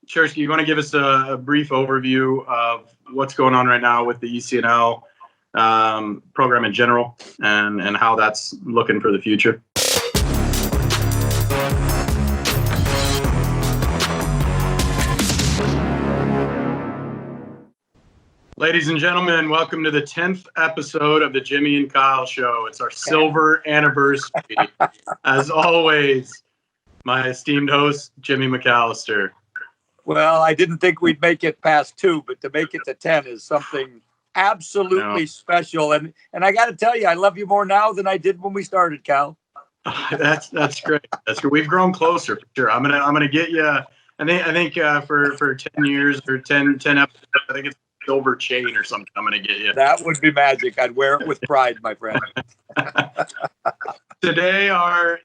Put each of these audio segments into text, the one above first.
Chursky, you want to give us a brief overview of what's going on right now with the ECNL program in general and how that's looking for the future? Ladies and gentlemen, welcome to the 10th episode of the Jimmy and Kyle Show. It's our silver anniversary. As always, my esteemed host, Jimmy McAllister. Well, I didn't think we'd make it past 2, but to make it to 10 is something absolutely special. And I got to tell you, I love you more now than I did when we started, Kyle. That's great. That's great. We've grown closer for sure. I'm gonna get you. I think for 10 years or 10 episodes, I think it's silver chain or something. I'm gonna get you. That would be magic. I'd wear it with pride, my friend. Today our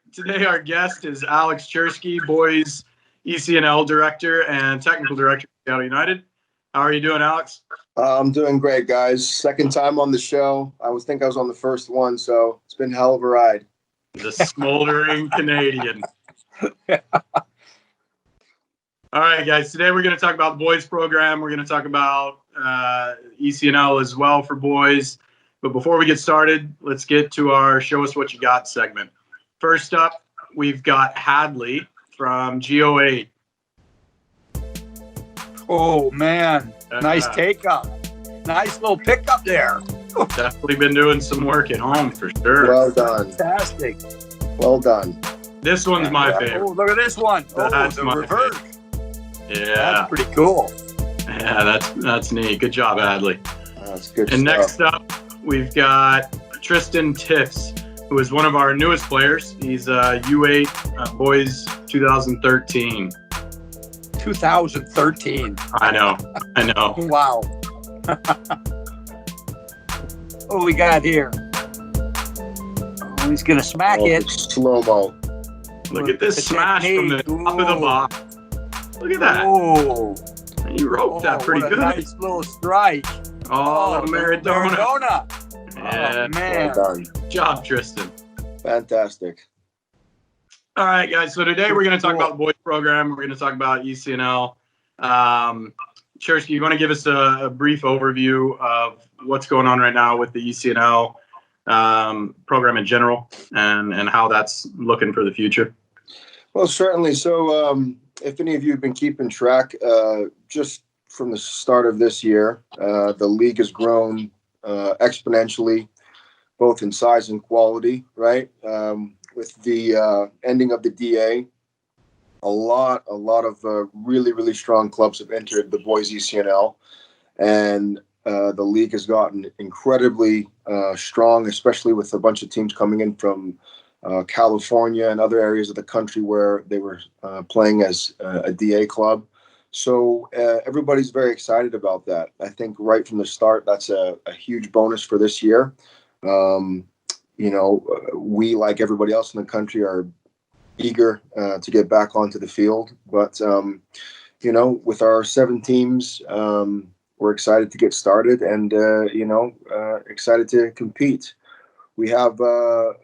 guest is Alex Chursky, boys ECNL Director and Technical Director at Seattle United. How are you doing, Alex? I'm doing great, guys. Second time on the show. I was on the first one, so it's been a hell of a ride. The smoldering Canadian. All right, guys. Today we're going to talk about the boys program. We're going to talk about ECNL as well for boys. But before we get started, let's get to our Show Us What You Got segment. First up, we've got Hadley from GO8. Oh, man. Nice take-up. Nice little pickup there. Definitely been doing some work at home for sure. Well done. Fantastic. Well done. This one's my favorite. Oh, look at this one. That's the my reverse. favorite. Yeah. That's pretty cool. Yeah, that's neat. Good job, Hadley. That's good And stuff. next up, we've got Tristan Tiffs, who is one of our newest players. He's U8 boys 2013. 2013. I know. Wow. What do we got here? Oh, he's going to smack it. Slow-mo. Look at this smash from the top of the box. Look at that. Oh, You roped that pretty what good. a nice little strike. Oh, Maradona. Yeah, Oh, man. Well done. good job, Tristan. Fantastic. All right, guys. So today we're going to talk about the boys program. We're going to talk about ECNL. Chursky, you want to give us a brief overview of what's going on right now with the ECNL program in general and how that's looking for the future? Well, certainly. So if any of you have been keeping track, just from the start of this year, the league has grown exponentially, both in size and quality, right? With the ending of the DA, a lot of really, really strong clubs have entered the boys ECNL, and the league has gotten incredibly strong, especially with a bunch of teams coming in from California and other areas of the country where they were playing as a DA club. So everybody's very excited about that. I think right from the start, that's a huge bonus for this year. We, like everybody else in the country, are eager to get back onto the field. But, with our 7 teams, we're excited to get started and, excited to compete. We have the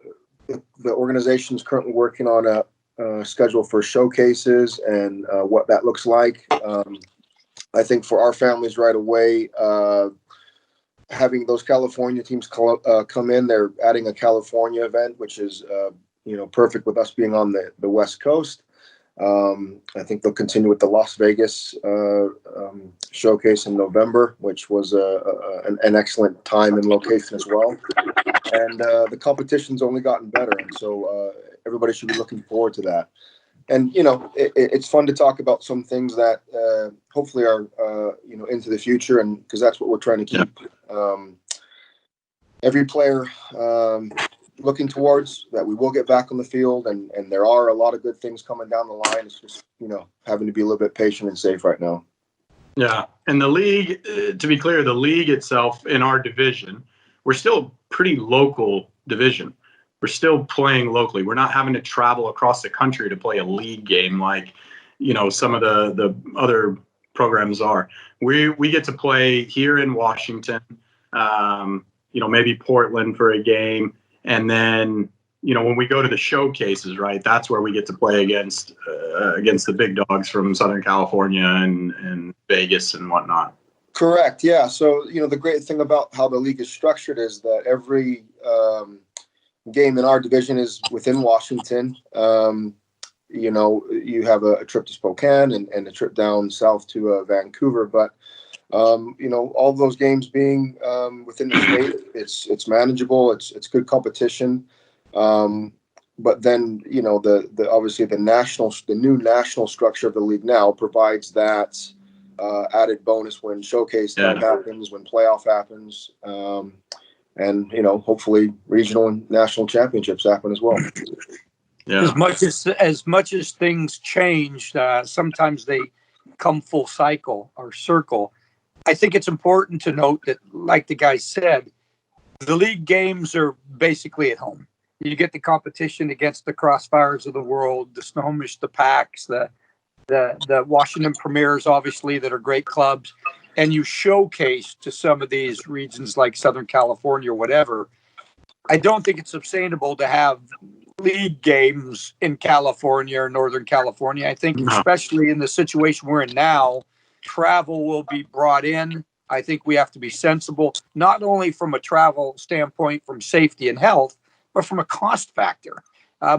organization is currently working on a schedule for showcases and what that looks like. I think for our families right away, having those California teams come in, they're adding a California event, which is perfect with us being on the West Coast. I think they'll continue with the Las Vegas showcase in November, which was an excellent time and location as well. And the competition's only gotten better, and so everybody should be looking forward to that. And it's fun to talk about some things that hopefully are into the future, and because that's what we're trying to keep every player looking towards, that we will get back on the field, and there are a lot of good things coming down the line. It's just having to be a little bit patient and safe right now. Yeah, and the league, to be clear, the league itself in our division, we're still a pretty local division. We're still playing locally. We're not having to travel across the country to play a league game like some of the other programs are. We get to play here in Washington, maybe Portland for a game, and then when we go to the showcases, right, that's where we get to play against the big dogs from Southern California and Vegas and whatnot. Correct. Yeah. So, the great thing about how the league is structured is that every game in our division is within Washington. You have a trip to Spokane and a trip down south to Vancouver, but all those games being within the state, it's manageable. It's good competition. But then, the obviously the new national structure of the league now provides that added bonus when showcase time happens, when playoff happens, and hopefully regional and national championships happen as well. Yeah. As much as things change, sometimes they come full cycle or circle. I think it's important to note that, like the guy said, the league games are basically at home. You get the competition against the Crossfires of the world, the Snohomish, the Packs, the Washington Premiers, obviously, that are great clubs, and you showcase to some of these regions like Southern California or whatever. I don't think it's sustainable to have league games in California or Northern California. I think especially in the situation we're in now, travel will be brought in. I think we have to be sensible, not only from a travel standpoint, from safety and health, but from a cost factor.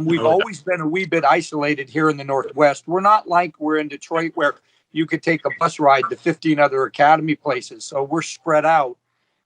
We've always been a wee bit isolated here in the Northwest. We're not like we're in Detroit where you could take a bus ride to 15 other academy places. So we're spread out.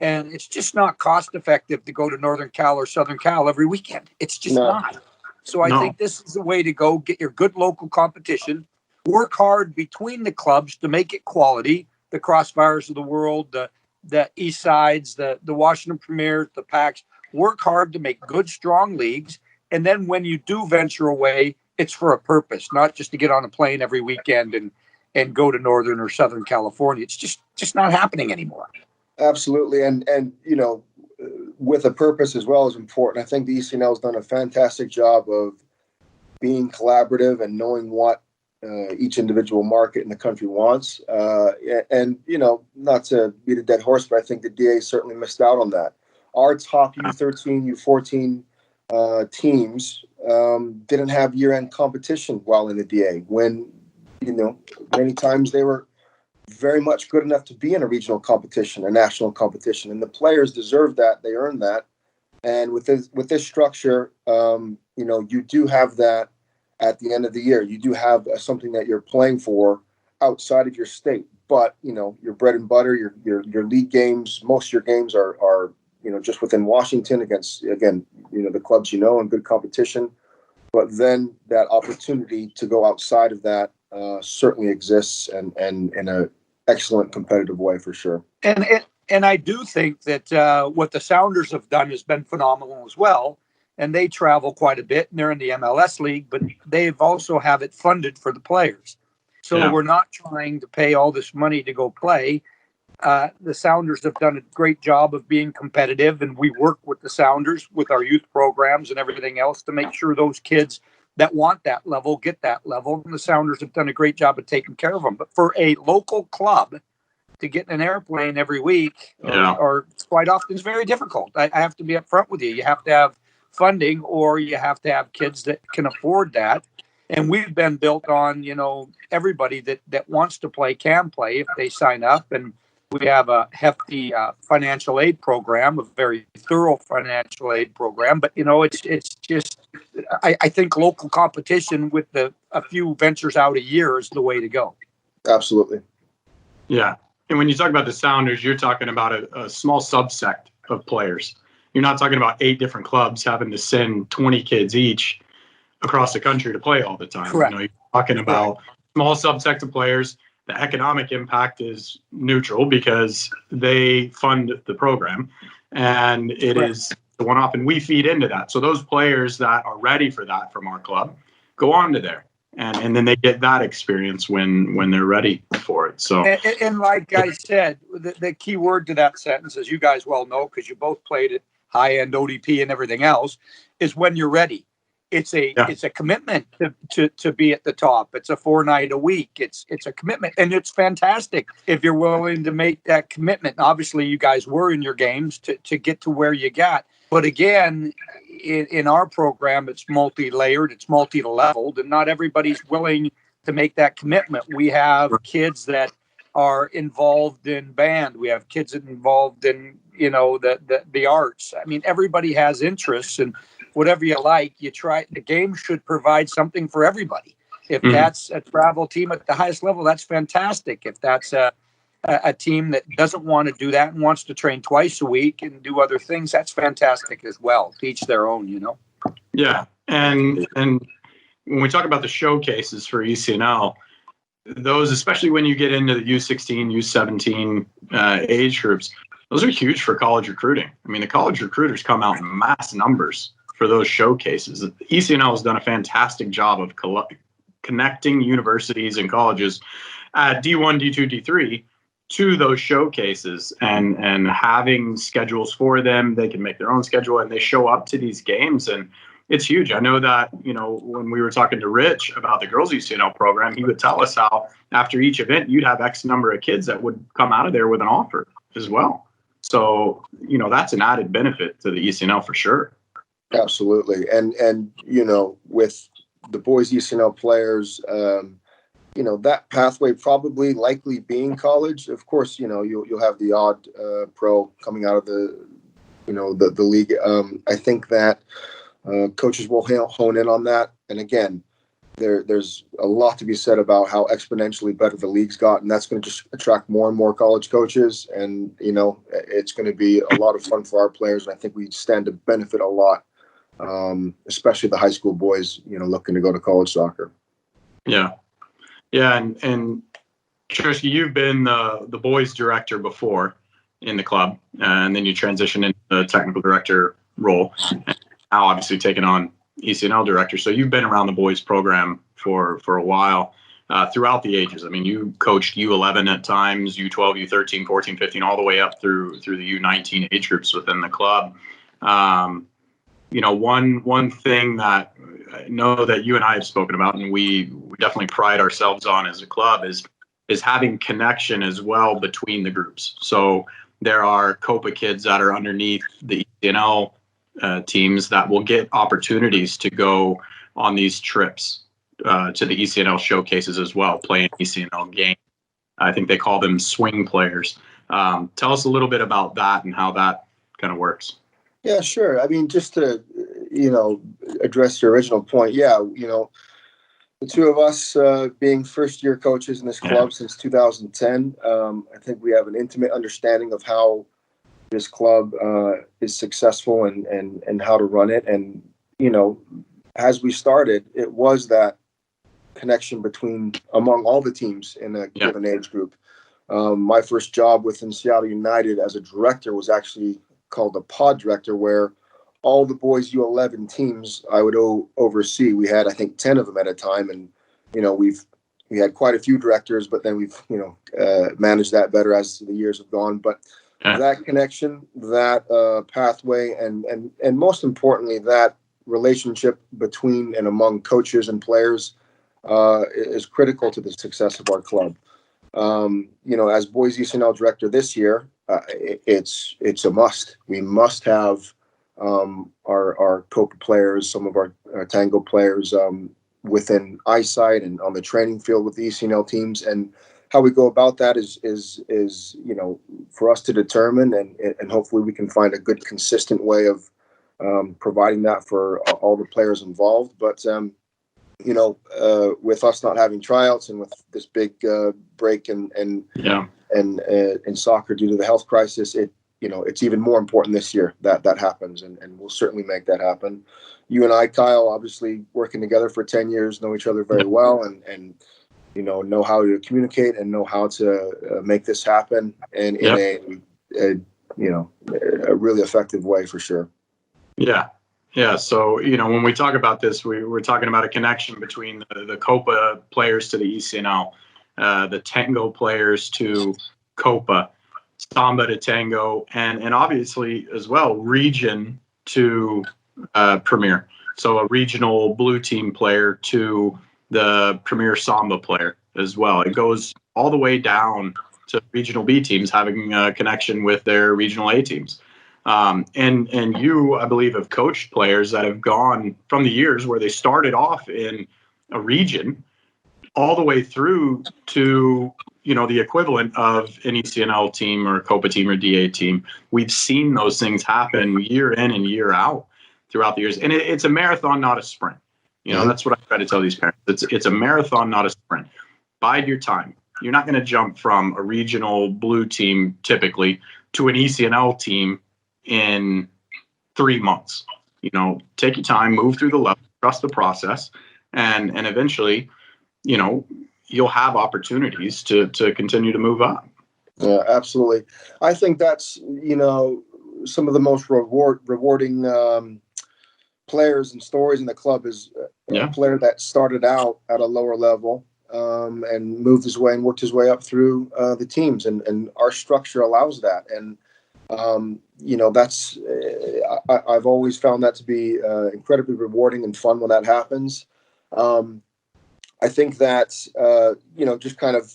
And it's just not cost effective to go to Northern Cal or Southern Cal every weekend. It's just not. So I think this is the way to go. Get your good local competition. Work hard between the clubs to make it quality. The Crossfires of the world, the East Sides, the Washington Premiers, the Packs. Work hard to make good, strong leagues. And then when you do venture away, it's for a purpose, not just to get on a plane every weekend and go to Northern or Southern California. It's just not happening anymore. Absolutely. And with a purpose as well is important. I think the ECNL has done a fantastic job of being collaborative and knowing what each individual market in the country wants. And, not to beat a dead horse, but I think the DA certainly missed out on that. Our top U13, U14 teams didn't have year-end competition while in the DA when, many times they were very much good enough to be in a regional competition, a national competition, and the players deserve that. They earn that. And with this structure, you do have that at the end of the year. You do have something that you're playing for outside of your state, but your bread and butter, your league games, most of your games are just within Washington against, again, the clubs and good competition. But then that opportunity to go outside of that certainly exists, and in an excellent competitive way for sure. And I do think that what the Sounders have done has been phenomenal as well. And they travel quite a bit, and they're in the MLS league, but they've also have it funded for the players. So we're not trying to pay all this money to go play. The Sounders have done a great job of being competitive, and we work with the Sounders with our youth programs and everything else to make sure those kids that want that level get that level. And the Sounders have done a great job of taking care of them. But for a local club to get in an airplane every week or quite often is very difficult. I have to be upfront with you. You have to have funding, or you have to have kids that can afford that. And we've been built on, everybody that wants to play can play if they sign up. And we have a hefty financial aid program, a very thorough financial aid program. But, it's just, I think local competition with a few ventures out a year is the way to go. Absolutely. Yeah. And when you talk about the Sounders, you're talking about a small subsect of players. You're not talking about 8 different clubs having to send 20 kids each across the country to play all the time. Correct. You're talking about small subsect of players. The economic impact is neutral because they fund the program, and it is the one-off, and we feed into that. So those players that are ready for that from our club go on to there, and then they get that experience when they're ready for it. So and like I said, the key word to that sentence, as you guys well know, because you both played at high-end ODP and everything else, is when you're ready. it's a commitment to be at the top. It's a 4-night a week. It's a commitment, and it's fantastic if you're willing to make that commitment. Obviously, you guys were in your games to get to where you got. But again, in our program, it's multi-layered, it's multi-leveled, and not everybody's willing to make that commitment. We have kids that are involved in band. We have kids involved in, the arts. I mean, everybody has interests, and whatever you like, you try. The game should provide something for everybody. If that's a travel team at the highest level, that's fantastic. If that's a team that doesn't want to do that and wants to train twice a week and do other things, that's fantastic as well. To each their own, Yeah. And when we talk about the showcases for ECNL, those, especially when you get into the U16, U17 age groups, those are huge for college recruiting. I mean, the college recruiters come out in mass numbers for those showcases. ECNL has done a fantastic job of connecting universities and colleges at D1, D2, D3 to those showcases and having schedules for them. They can make their own schedule and they show up to these games, and it's huge. I know that, when we were talking to Rich about the girls ECNL program, he would tell us how after each event, you'd have X number of kids that would come out of there with an offer as well. So, that's an added benefit to the ECNL for sure. Absolutely. And with the boys ECNL players, that pathway probably likely being college. Of course, you'll have the odd pro coming out of the league. I think that coaches will hone in on that. And again, there's a lot to be said about how exponentially better the league's got, and that's going to just attract more and more college coaches. And it's going to be a lot of fun for our players, and I think we stand to benefit a lot, especially the high school boys, looking to go to college soccer. Yeah. And Chursky, you've been the boys director before in the club, and then you transitioned into the technical director role, and now obviously taking on ECNL director. So you've been around the boys program for a while, throughout the ages. I mean, you coached U11 at times, U12, U13, 14, 15, all the way up through the U19 age groups within the club. One thing that I know that you and I have spoken about, and we definitely pride ourselves on as a club, is having connection as well between the groups. So there are COPA kids that are underneath the ECNL teams that will get opportunities to go on these trips to the ECNL showcases as well, playing ECNL games. I think they call them swing players. Tell us a little bit about that and how that kind of works. Yeah, sure. I mean, just to, address your original point. Yeah, the two of us being first-year coaches in this club since 2010, I think we have an intimate understanding of how this club is successful and how to run it. And, as we started, it was that connection among all the teams in a given age group. My first job within Seattle United as a director was actually called a pod director, where all the boys U11 teams I would oversee. We had, I think, 10 of them at a time. And, we had quite a few directors, but then we've, managed that better as the years have gone. But that connection, that pathway, and most importantly, that relationship between and among coaches and players is critical to the success of our club. As boys ECNL director this year, it's a must. We must have our COPA players, some of our Tango players within eyesight and on the training field with the ECNL teams. And how we go about that is for us to determine, and hopefully we can find a good, consistent way of providing that for all the players involved. But with us not having tryouts and with this big break in soccer due to the health crisis, it's even more important this year that happens, and we'll certainly make that happen. You and I, Kyle, obviously working together for 10 years, know each other very well, and know how to communicate and know how to make this happen in a really effective way for sure. Yeah. So, when we talk about this, we're talking about a connection between the COPA players to the ECNL, the Tango players to COPA, Samba to Tango, and obviously as well, region to Premier. So a regional blue team player to the premier Samba player as well. It goes all the way down to regional B teams having a connection with their regional A teams. And you, I believe, have coached players that have gone from the years where they started off in a region all the way through to, the equivalent of an ECNL team or a COPA team or DA team. We've seen those things happen year in and year out throughout the years. And it's a marathon, not a sprint. That's what I try to tell these parents. It's a marathon, not a sprint. Bide your time. You're not going to jump from a regional blue team typically to an ECNL team in 3 months. Take your time, move through the level, trust the process, and eventually, you'll have opportunities to continue to move up. Yeah, absolutely. I think that's, some of the most rewarding players and stories in the club is a player that started out at a lower level and moved his way and worked his way up through the teams. And our structure allows that. And, that's I've always found that to be incredibly rewarding and fun when that happens. I think that, just kind of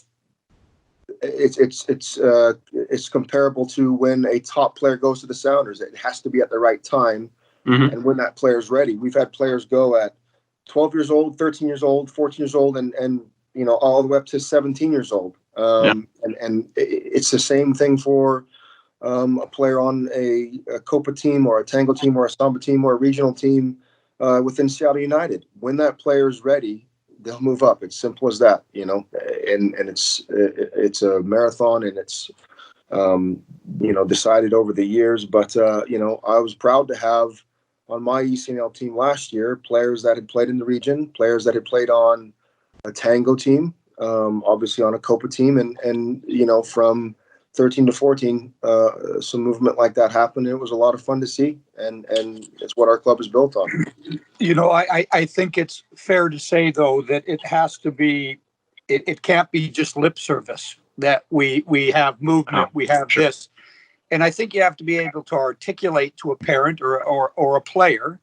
it's comparable to when a top player goes to the Sounders. It has to be at the right time. Mm-hmm. And when that player's ready. We've had players go at 12 years old, 13 years old, 14 years old, and all the way up to 17 years old. And it's the same thing for a player on a COPA team or a Tango team or a Samba team or a regional team within Seattle United. When that player's ready, they'll move up. It's simple as that, and it's a marathon, and it's decided over the years. But I was proud to have on my ECNL team last year players that had played in the region, players that had played on a Tango team, obviously on a COPA team, and from 13 to 14, some movement like that happened. And it was a lot of fun to see, and it's what our club is built on. I think it's fair to say, though, that it has to be, it can't be just lip service that we have movement, we have this. And I think you have to be able to articulate to a parent or a player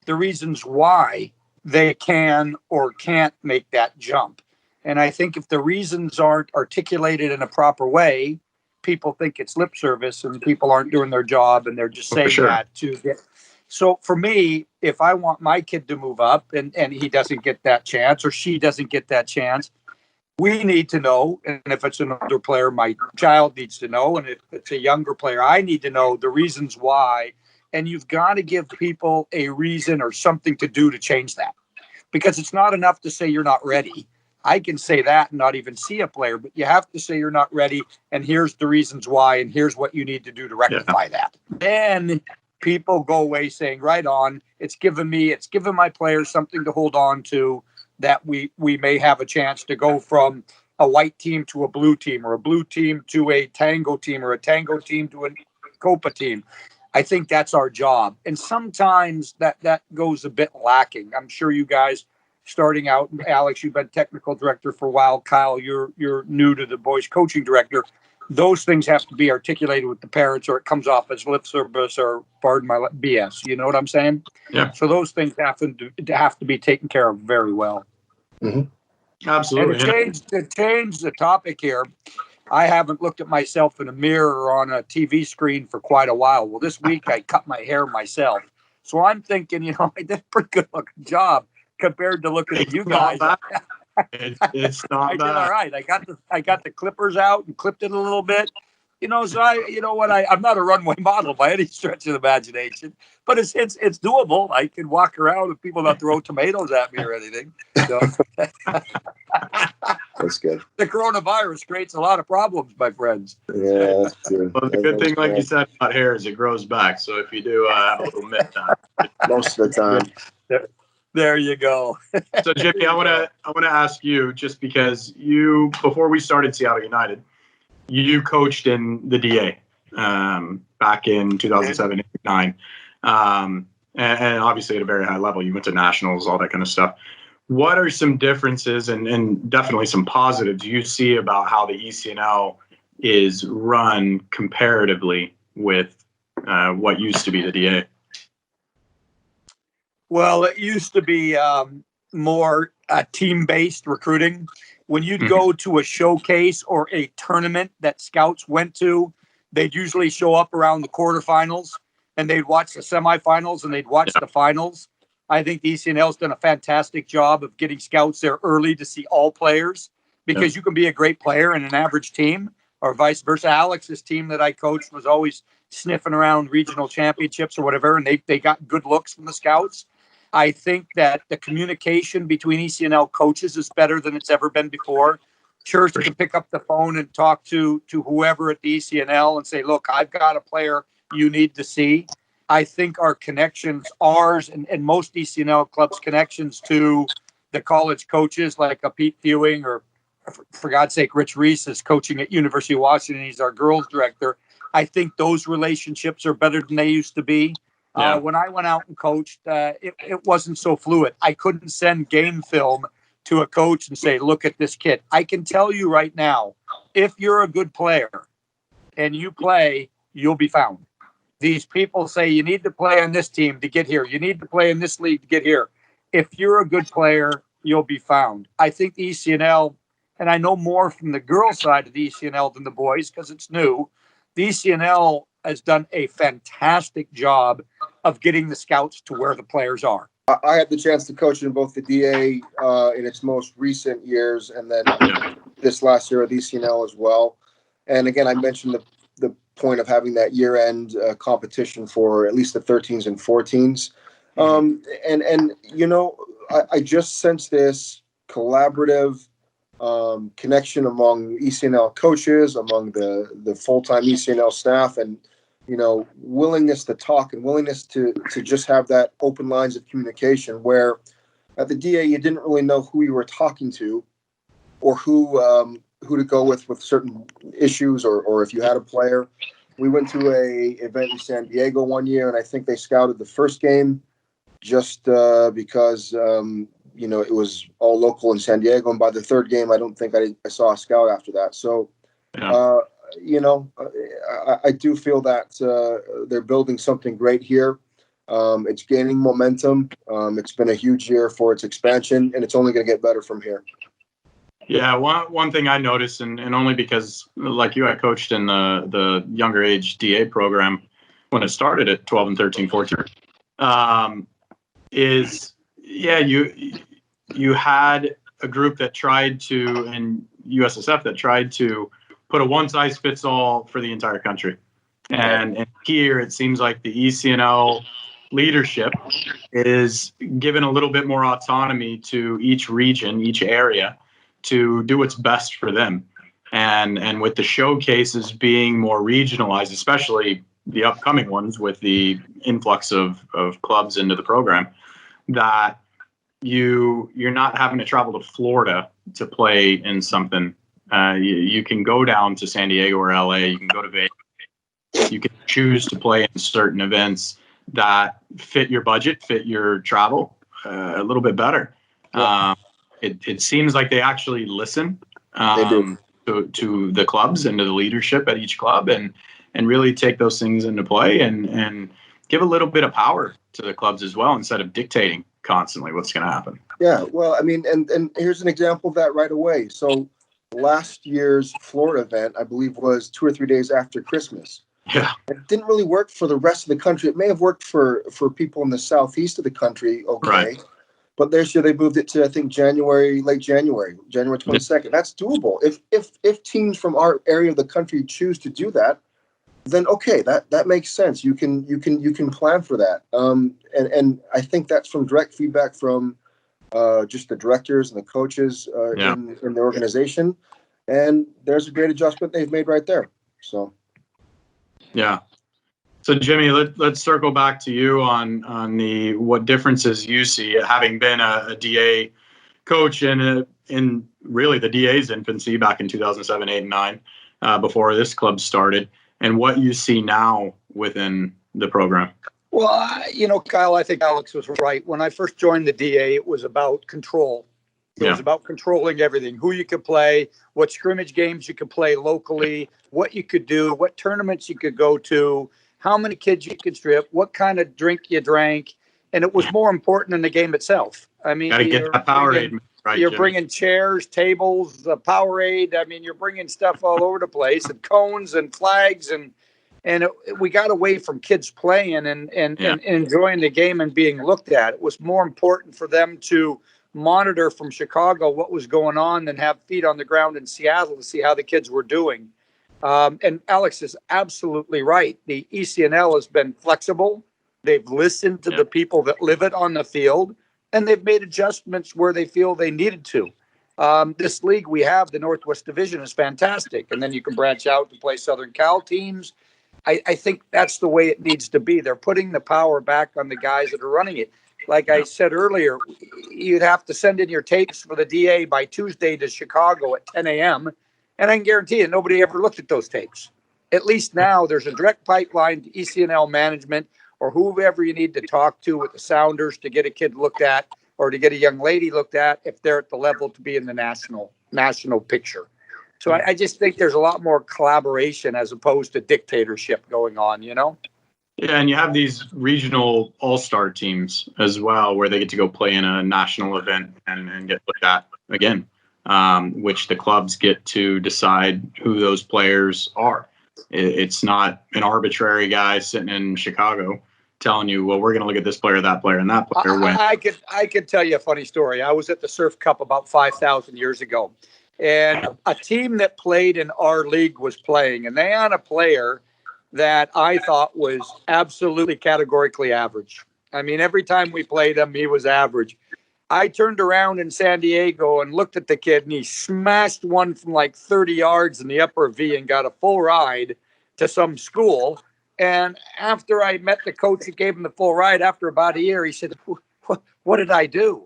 the reasons why they can or can't make that jump. And I think if the reasons aren't articulated in a proper way, people think it's lip service and people aren't doing their job and they're just saying that to get. So for me, if I want my kid to move up and he doesn't get that chance or she doesn't get that chance, we need to know. And if it's an older player, my child needs to know. And if it's a younger player, I need to know the reasons why. And you've got to give people a reason or something to do to change that, because it's not enough to say you're not ready. I can say that and not even see a player, but you have to say you're not ready. And here's the reasons why. And here's what you need to do to rectify that. Then people go away saying, right on, it's given my players something to hold on to, that we may have a chance to go from a white team to a blue team, or a blue team to a Tango team, or a Tango team to a COPA team. I think that's our job. And sometimes that goes a bit lacking. I'm sure you guys starting out, Alex, you've been technical director for a while. Kyle, you're new to the boys coaching director. Those things have to be articulated with the parents, or it comes off as lip service or, pardon my BS. You know what I'm saying? Yeah. So those things have to be taken care of very well. Mm-hmm. Absolutely. And to change the topic here, I haven't looked at myself in a mirror or on a TV screen for quite a while. Well, this week I cut my hair myself. So I'm thinking, I did a pretty good looking job compared to looking at you guys. It's not I bad. did all right. I got the clippers out and clipped it a little bit. So I'm not a runway model by any stretch of the imagination, but it's doable. I can walk around and people not throw tomatoes at me or anything. So That's good. The coronavirus creates a lot of problems, my friends. Yeah, that's true. Well, the good thing, like you said about hair, is it grows back. So if you do have a little mitt time, most of the time. There you go. So Jimmy, I want to ask you, just because before we started Seattle United, you coached in the DA back in 2007, 2009, and obviously at a very high level. You went to nationals, all that kind of stuff. What are some differences and definitely some positives you see about how the ECNL is run comparatively with what used to be the DA? Well, it used to be more team-based recruiting. When you'd go to a showcase or a tournament that scouts went to, they'd usually show up around the quarterfinals, and they'd watch the semifinals, and they'd watch the finals. I think the ECNL's done a fantastic job of getting scouts there early to see all players, because you can be a great player in an average team, or vice versa. Alex's team that I coached was always sniffing around regional championships or whatever, and they got good looks from the scouts. I think that the communication between ECNL coaches is better than it's ever been before. Chursky can pick up the phone and talk to whoever at the ECNL and say, look, I've got a player you need to see. I think our connections, ours and most ECNL clubs' connections to the college coaches, like a Pete Fewing, or for God's sake, Rich Reese is coaching at University of Washington. He's our girls director. I think those relationships are better than they used to be. When I went out and coached, it wasn't so fluid. I couldn't send game film to a coach and say, look at this kid. I can tell you right now, if you're a good player and you play, you'll be found. These people say you need to play on this team to get here. You need to play in this league to get here. If you're a good player, you'll be found. I think the ECNL, and I know more from the girls' side of the ECNL than the boys because it's new, the ECNL has done a fantastic job of getting the scouts to where the players are. I had the chance to coach in both the DA in its most recent years and then this last year at ECNL as well. And again, I mentioned the point of having that year-end competition for at least the 13s and 14s. And you know, I just sense this collaborative connection among ECNL coaches, among the full-time ECNL staff, and you know, willingness to talk and willingness to just have that open lines of communication, where at the DA you didn't really know who you were talking to or who to go with certain issues, or if you had a player. We went to a event in San Diego one year, and I think they scouted the first game just because you know, it was all local in San Diego, and by the third game I don't think I saw a scout after that. So you know, I do feel that they're building something great here. It's gaining momentum. It's been a huge year for its expansion, and it's only going to get better from here. Yeah, one thing I noticed, and only because, like you, I coached in the younger age DA program when it started at 12 and 13, 14, is, you had a group that tried to, and USSF that tried to put a one-size-fits-all for the entire country. And here it seems like the ECNL leadership is given a little bit more autonomy to each region, each area, to do what's best for them. And with the showcases being more regionalized, especially the upcoming ones with the influx of clubs into the program, that you're not having to travel to Florida to play in something. You can go down to San Diego or LA, you can go to Vegas. You can choose to play in certain events that fit your budget, fit your travel a little bit better. It seems like they actually listen to the clubs and to the leadership at each club, and really take those things into play and give a little bit of power to the clubs as well, instead of dictating constantly what's going to happen. Yeah, well, I mean, and here's an example of that right away. So last year's Florida event, I believe, was 2 or 3 days after Christmas. Yeah. It didn't really work for the rest of the country. It may have worked for people in the southeast of the country, okay. Right. But this year they moved it to, I think, late January 22nd. That's doable. If teams from our area of the country choose to do that, then okay, that makes sense. You can plan for that. And I think that's from direct feedback from just the directors and the coaches in the organization. And there's a great adjustment they've made right there. So. Yeah. So Jimmy, let's circle back to you on the what differences you see, having been a DA coach in really the DA's infancy back in 2007, 8, and 9, before this club started, and what you see now within the program. Well, Kyle, I think Alex was right. When I first joined the DA, it was about control. It was about controlling everything, who you could play, what scrimmage games you could play locally, what you could do, what tournaments you could go to, how many kids you could strip, what kind of drink you drank. and it was more important than the game itself. I mean, Got to get that Powerade right. You're Jimmy. bringing chairs, tables, the Powerade. I mean, you're bringing stuff all over the place, and cones and flags, and we got away from kids playing and enjoying the game and being looked at. It was more important for them to monitor from Chicago what was going on than have feet on the ground in Seattle to see how the kids were doing. And Alex is absolutely right. The ECNL has been flexible. They've listened to the people that live it on the field, and they've made adjustments where they feel they needed to. This league we have, the Northwest Division, is fantastic. And then you can branch out and play Southern Cal teams. I think that's the way it needs to be. They're putting the power back on the guys that are running it. Like I said earlier, you'd have to send in your tapes for the DA by Tuesday to Chicago at 10 a.m., and I can guarantee you nobody ever looked at those tapes. At least now there's a direct pipeline to ECNL management or whoever you need to talk to with the Sounders to get a kid looked at or to get a young lady looked at if they're at the level to be in the national picture. So I just think there's a lot more collaboration as opposed to dictatorship going on, you know? Yeah, and you have these regional all-star teams as well where they get to go play in a national event and get looked at again. Which the clubs get to decide who those players are. It's not an arbitrary guy sitting in Chicago telling you, well, we're going to look at this player, that player, and that player. I could tell you a funny story. I was at the Surf Cup about 5,000 years ago, and a team that played in our league was playing, and they had a player that I thought was absolutely categorically average. I mean, every time we played him, he was average. I turned around in San Diego and looked at the kid, and he smashed one from like 30 yards in the upper V and got a full ride to some school. And after I met the coach that gave him the full ride, after about a year, he said, what did I do?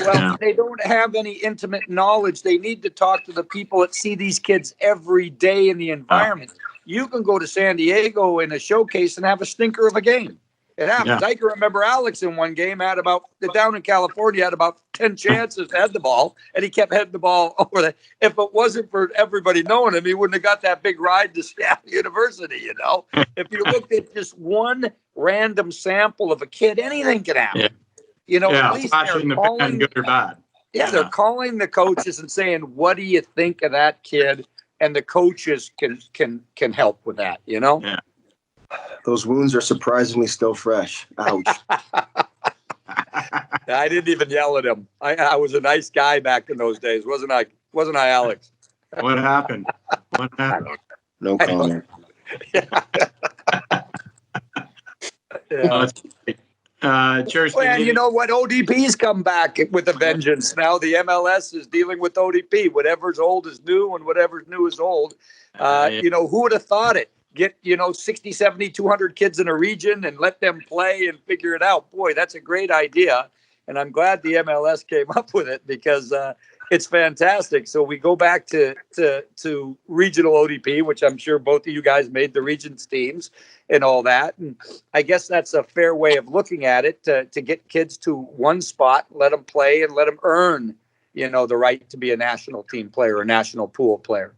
Well, they don't have any intimate knowledge. They need to talk to the people that see these kids every day in the environment. You can go to San Diego in a showcase and have a stinker of a game. It happens. I can remember Alex in one game down in California had about 10 chances to head the ball, and he kept heading the ball over there. If it wasn't for everybody knowing him, he wouldn't have got that big ride to Seattle University, you know. If you looked at just one random sample of a kid, anything can happen. Yeah. You know, at least they're calling, good or bad. Yeah, they're calling the coaches and saying, what do you think of that kid? And the coaches can help with that, you know? Yeah. Those wounds are surprisingly still fresh. Ouch. I didn't even yell at him. I was a nice guy back in those days, wasn't I? Wasn't I, Alex? What happened? No comment. Chursky, and you know what? ODP's come back with a vengeance. Now the MLS is dealing with ODP. Whatever's old is new, and whatever's new is old. You know, who would have thought it? Get, 60, 70, 200 kids in a region and let them play and figure it out. Boy, that's a great idea. And I'm glad the MLS came up with it because it's fantastic. So we go back to regional ODP, which I'm sure both of you guys made the regions teams and all that. And I guess that's a fair way of looking at it to get kids to one spot, let them play and let them earn, the right to be a national team player, a national pool player.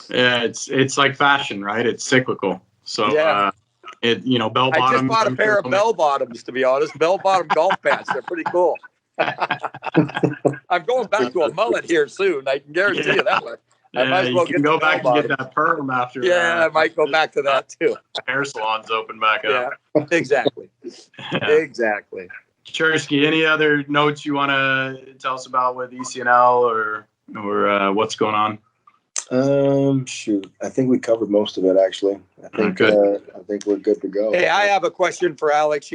Yeah, it's like fashion, right? It's cyclical. So, bell bottoms. I just bought a pair of bell bottoms, to be honest. Bell bottom golf pants. They're pretty cool. I'm going back to a mullet here soon. I can guarantee you that one. I might as well go back and get that perm after. Yeah, I might go back to that too. Hair salons open back up. Yeah, exactly. Exactly. Chursky, any other notes you want to tell us about with ECNL or what's going on? Shoot, I think we covered most of it, actually. I think we're good to go. Hey, I have a question for Alex.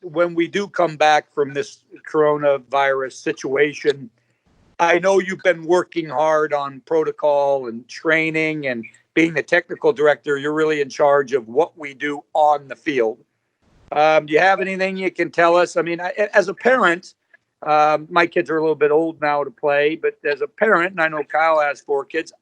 When we do come back from this coronavirus situation, I know you've been working hard on protocol and training, and being the technical director, you're really in charge of what we do on the field. Do you have anything you can tell us? I mean, as a parent, my kids are a little bit old now to play, but as a parent, and I know Kyle has 4 kids,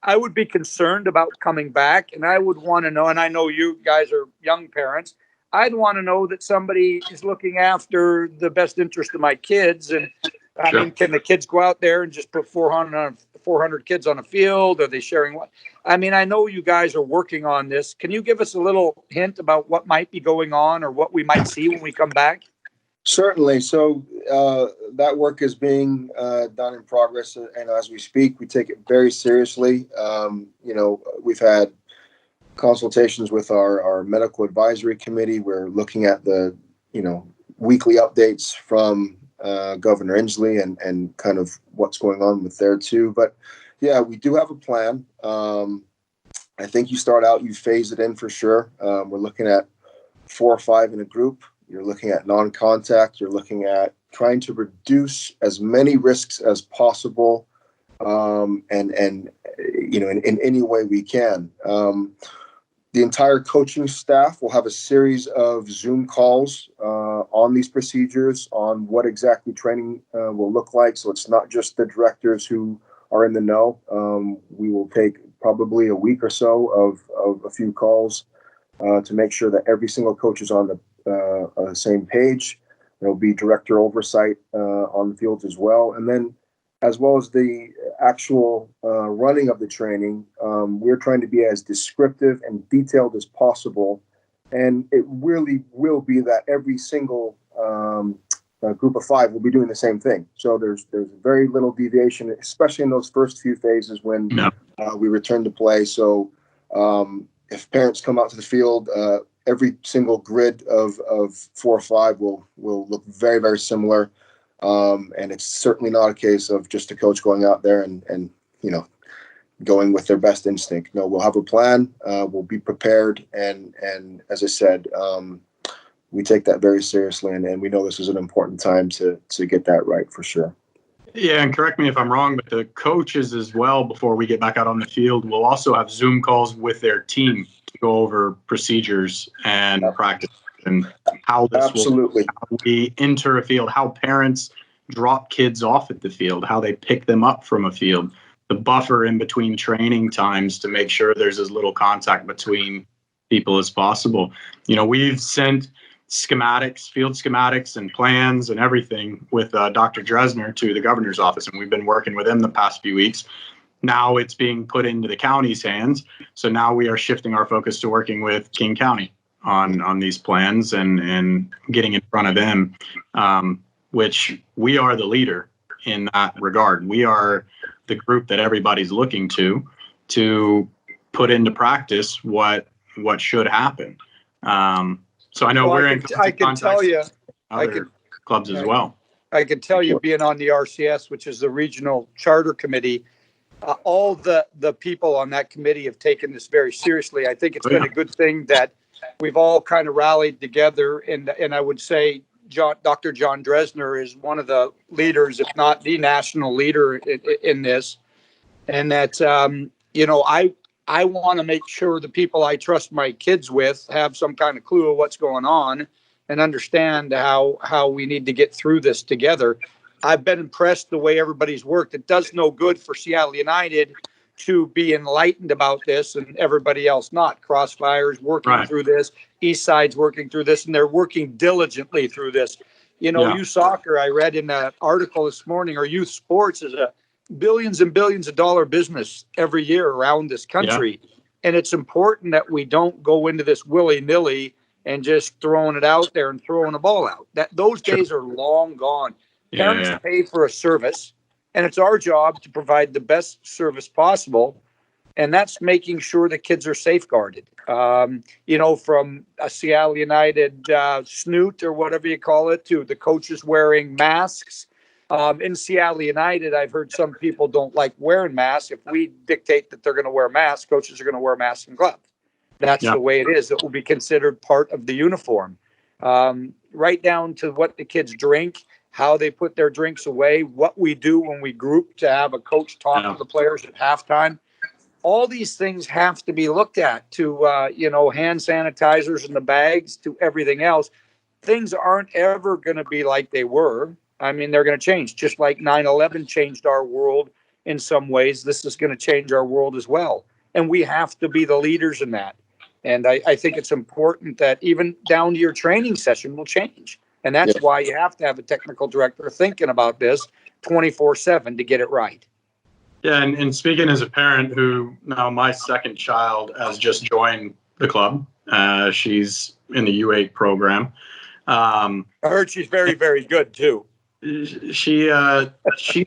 I would be concerned about coming back, and I would want to know, and I know you guys are young parents, I'd want to know that somebody is looking after the best interest of my kids. And I mean, can the kids go out there and just put 400 kids on a field? Are they sharing what? I mean, I know you guys are working on this. Can you give us a little hint about what might be going on or what we might see when we come back? Certainly. So that work is being done in progress, and as we speak, we take it very seriously. We've had consultations with our medical advisory committee. We're looking at the weekly updates from Governor Inslee and kind of what's going on with there too. But yeah, we do have a plan. I think you start out, you phase it in for sure. We're looking at 4 or 5 in a group. You're looking at non-contact. You're looking at trying to reduce as many risks as possible, and in any way we can. The entire coaching staff will have a series of Zoom calls on these procedures, on what exactly training will look like. So it's not just the directors who are in the know. We will take probably a week or so of a few calls to make sure that every single coach is on the same page. There'll be director oversight on the fields as well. And then as well as the actual running of the training, we're trying to be as descriptive and detailed as possible. And it really will be that every single group of 5 will be doing the same thing. So there's very little deviation, especially in those first few phases when we return to play. So if parents come out to the field, every single grid of 4 or 5 will look very, very similar. And it's certainly not a case of just a coach going out there and going with their best instinct. No, we'll have a plan. We'll be prepared. And as I said, we take that very seriously. And we know this is an important time to get that right for sure. Yeah, and correct me if I'm wrong, but the coaches as well, before we get back out on the field, will also have Zoom calls with their team to go over procedures and practice and how this Absolutely. How we enter a field, how parents drop kids off at the field, how they pick them up from a field, the buffer in between training times to make sure there's as little contact between people as possible. We've sent schematics, field schematics and plans and everything with Dr. Dresner to the governor's office, and we've been working with him the past few weeks. Now it's being put into the county's hands, so now we are shifting our focus to working with King County on these plans and getting in front of them, which we are the leader in that regard. We are the group that everybody's looking to put into practice what should happen. So I know we're in contact with other clubs as well. I can tell you, being on the RCS, which is the Regional Charter Committee, all the people on that committee have taken this very seriously. I think it's been a good thing that we've all kind of rallied together. And I would say Dr. John Dresner is one of the leaders, if not the national leader in this. And that, I want to make sure the people I trust my kids with have some kind of clue of what's going on and understand how we need to get through this together. I've been impressed the way everybody's worked. It does no good for Seattle United to be enlightened about this and everybody else not. Crossfire's working through this, Eastside's working through this, and they're working diligently through this. Youth soccer, I read in an article this morning, or youth sports is a billions and billions of dollar business every year around this country. Yeah. And it's important that we don't go into this willy-nilly and just throwing it out there and throwing a ball out. Those days are long gone. Parents pay for a service, and it's our job to provide the best service possible. And that's making sure the kids are safeguarded. From a Seattle United snoot or whatever you call it, to the coaches wearing masks. In Seattle United, I've heard some people don't like wearing masks. If we dictate that they're going to wear masks, coaches are going to wear masks and gloves. That's the way it is. It will be considered part of the uniform. Right down to what the kids drink, how they put their drinks away, what we do when we group to have a coach talk to the players at halftime. All these things have to be looked at, to, hand sanitizers in the bags, to everything else. Things aren't ever going to be like they were. I mean, they're going to change. Just like 9/11 changed our world in some ways, this is going to change our world as well. And we have to be the leaders in that. And I think it's important that even down to your training session will change. And that's why you have to have a technical director thinking about this 24/7 to get it right. Yeah, and speaking as a parent who now my second child has just joined the club. She's in the U8 program. I heard she's very, very good too. She's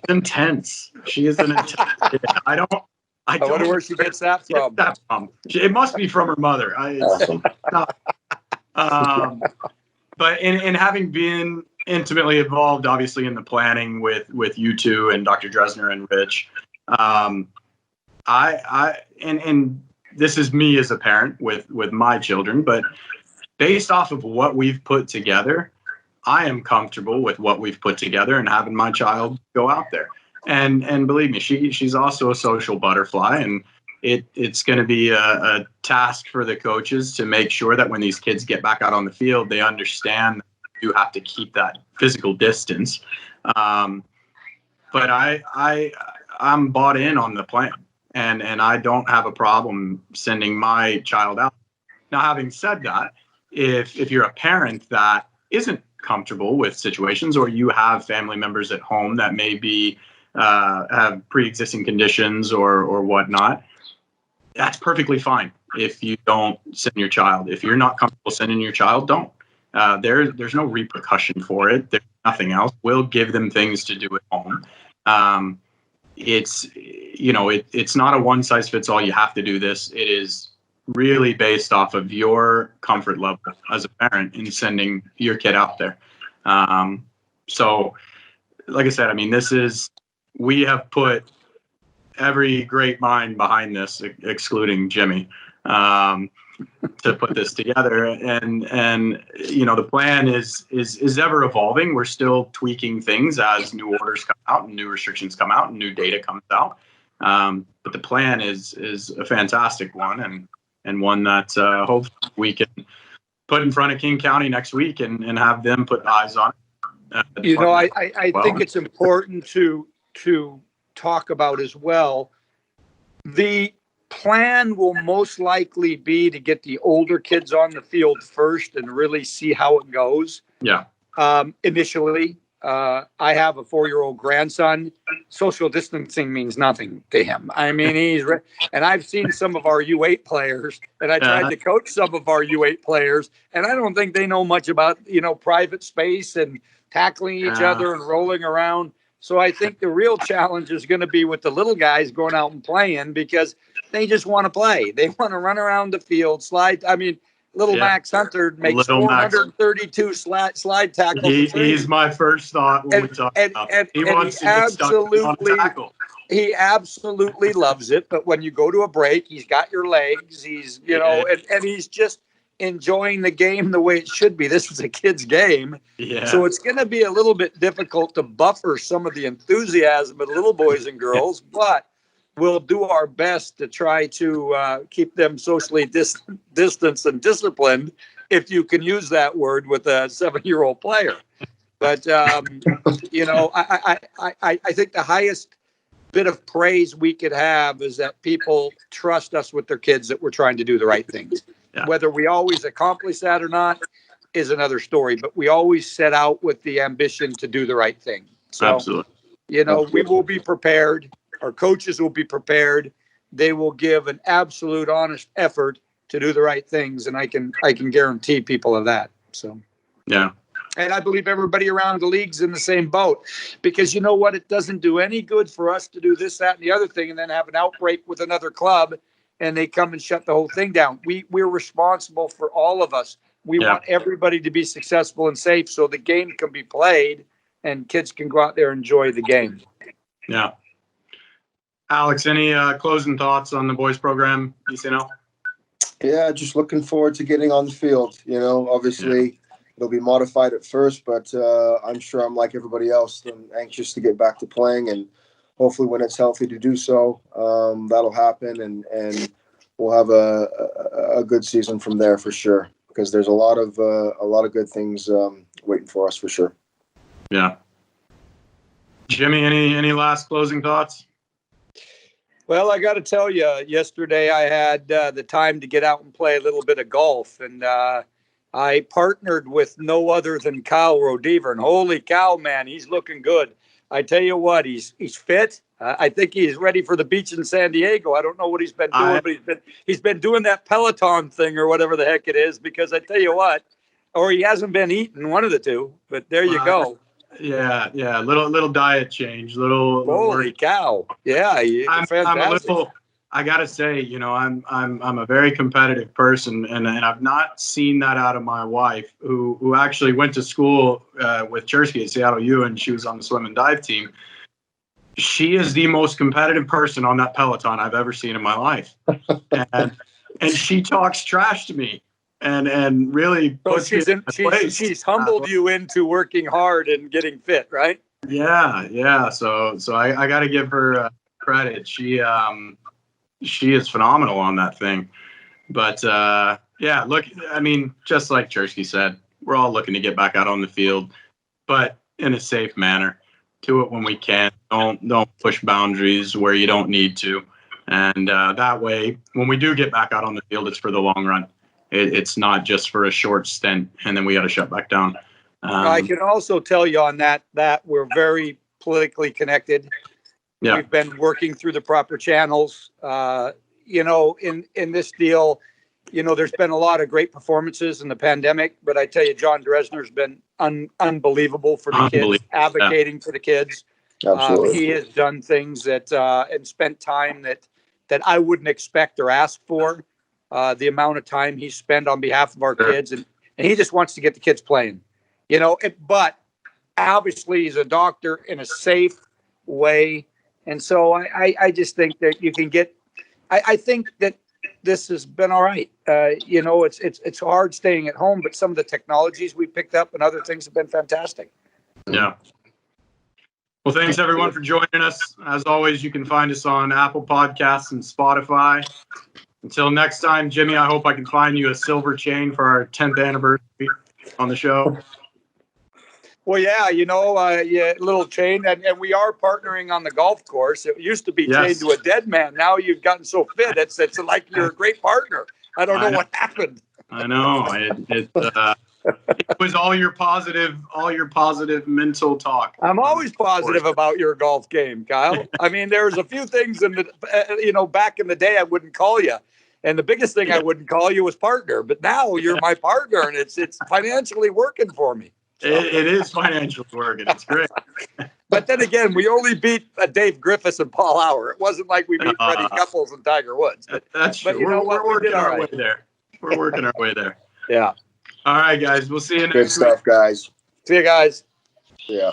intense. She is an intense kid. I wonder where she gets that from. It must be from her mother. Awesome. But in having been intimately involved, obviously, in the planning with you two and Dr. Dresner and Rich, and this is me as a parent with my children, but based off of what we've put together, I am comfortable with what we've put together and having my child go out there. And believe me, she's also a social butterfly, and it's going to be a task for the coaches to make sure that when these kids get back out on the field, they understand that you have to keep that physical distance. But I'm bought in on the plan, and I don't have a problem sending my child out. Now, having said that, if you're a parent that isn't comfortable with situations, or you have family members at home that maybe have pre-existing conditions or whatnot, that's perfectly fine if you don't send your child. If you're not comfortable sending your child, don't. There's no repercussion for it. There's nothing else. We'll give them things to do at home. It's not a one size fits all. You have to do this. It is really based off of your comfort level as a parent in sending your kid out there. So like I said, I mean, we have put every great mind behind this, excluding Jimmy, to put this together. And the plan is ever evolving. We're still tweaking things as new orders come out and new restrictions come out and new data comes out. But the plan is a fantastic one, and one that hopefully we can put in front of King County next week and have them put eyes on it. I think it's important to talk about as well. The plan will most likely be to get the older kids on the field first and really see how it goes. Yeah. Initially, I have a 4-year-old grandson. Social distancing means nothing to him. I mean, and I've seen some of our U8 players, and I tried to coach some of our U8 players, and I don't think they know much about, private space and tackling each other and rolling around. So I think the real challenge is going to be with the little guys going out and playing, because they just want to play. They want to run around the field, slide. I mean, Max Hunter makes 432 slide tackles. He's my first thought when we talk about it. He wants to get stuck on a tackle. He absolutely loves it. But when you go to a break, he's got your legs. He's, and he's just enjoying the game the way it should be. This is a kid's game. Yeah. So it's going to be a little bit difficult to buffer some of the enthusiasm of little boys and girls, but we'll do our best to try to keep them socially distanced and disciplined, if you can use that word with a 7-year-old player. But, I think the highest bit of praise we could have is that people trust us with their kids, that we're trying to do the right things. Yeah. Whether we always accomplish that or not is another story, but we always set out with the ambition to do the right thing. So, absolutely. We will be prepared. Our coaches will be prepared. They will give an absolute honest effort to do the right things. And I can guarantee people of that. So, yeah. And I believe everybody around the league's in the same boat, because you know what? It doesn't do any good for us to do this, that, and the other thing, and then have an outbreak with another club and they come and shut the whole thing down. We're responsible for all of us. We want everybody to be successful and safe so the game can be played and kids can go out there and enjoy the game. Yeah. Alex, any closing thoughts on the boys program, ECNL? Yeah, just looking forward to getting on the field. Obviously it'll be modified at first, but I'm sure I'm like everybody else. I'm anxious to get back to playing, and hopefully when it's healthy to do so, that'll happen, and we'll have a good season from there for sure, because there's a lot of good things waiting for us for sure. Yeah. Jimmy, any last closing thoughts? Well, I got to tell you, yesterday I had the time to get out and play a little bit of golf, and I partnered with no other than Kyle Rodiver, and holy cow, man, he's looking good. I tell you what, he's fit. I think he's ready for the beach in San Diego. I don't know what he's been doing, but he's been doing that Peloton thing or whatever the heck it is, because I tell you what, or he hasn't been eating, one of the two. But there you go. Yeah. Little diet change. Little. Holy cow! Yeah, fantastic. I'm a little. I gotta say, you know, I'm a very competitive person, and I've not seen that out of my wife, who actually went to school with Chursky at Seattle U, and she was on the swim and dive team. She is the most competitive person on that Peloton I've ever seen in my life, and she talks trash to me, and really puts me in my place. She's humbled you into working hard and getting fit, right? Yeah. So I got to give her credit. She is phenomenal on that thing. But yeah, look, I mean, just like Chursky said, we're all looking to get back out on the field, but in a safe manner. Do it when we can. Don't push boundaries where you don't need to. And that way, when we do get back out on the field, it's for the long run. It's not just for a short stint, and then we got to shut back down. I can also tell you on that we're very politically connected. Yeah. We've been working through the proper channels. You know, in this deal, you know, there's been a lot of great performances in the pandemic, but I tell you, John Dresner's been unbelievable for the kids, advocating for the kids. Absolutely. He has done things that and spent time that I wouldn't expect or ask for. The amount of time he spent on behalf of our kids, and he just wants to get the kids playing. You know, but obviously he's a doctor in a safe way. And so I just think that you can get, I think that this has been all right. You know, it's hard staying at home, but some of the technologies we picked up and other things have been fantastic. Yeah. Well, thanks everyone for joining us. As always, you can find us on Apple Podcasts and Spotify. Until next time, Jimmy, I hope I can find you a silver chain for our 10th anniversary on the show. Well, yeah, you know, little chain, and we are partnering on the golf course. It used to be chained to a dead man. Now you've gotten so fit, it's like you're a great partner. I don't know what happened. I know it was all your positive mental talk. I'm always positive about your golf game, Kyle. I mean, there's a few things in the, back in the day I wouldn't call you. And the biggest thing I wouldn't call you was partner, but now you're my partner, and it's financially working for me. It is financially working. It's great. But then again, we only beat Dave Griffiths and Paul Auer. It wasn't like we beat Freddie Couples and Tiger Woods. That's true. But you know what? We're working our way there. We're working our way there. Yeah. All right, guys. We'll see you next week. Good stuff, guys. See you guys. Yeah.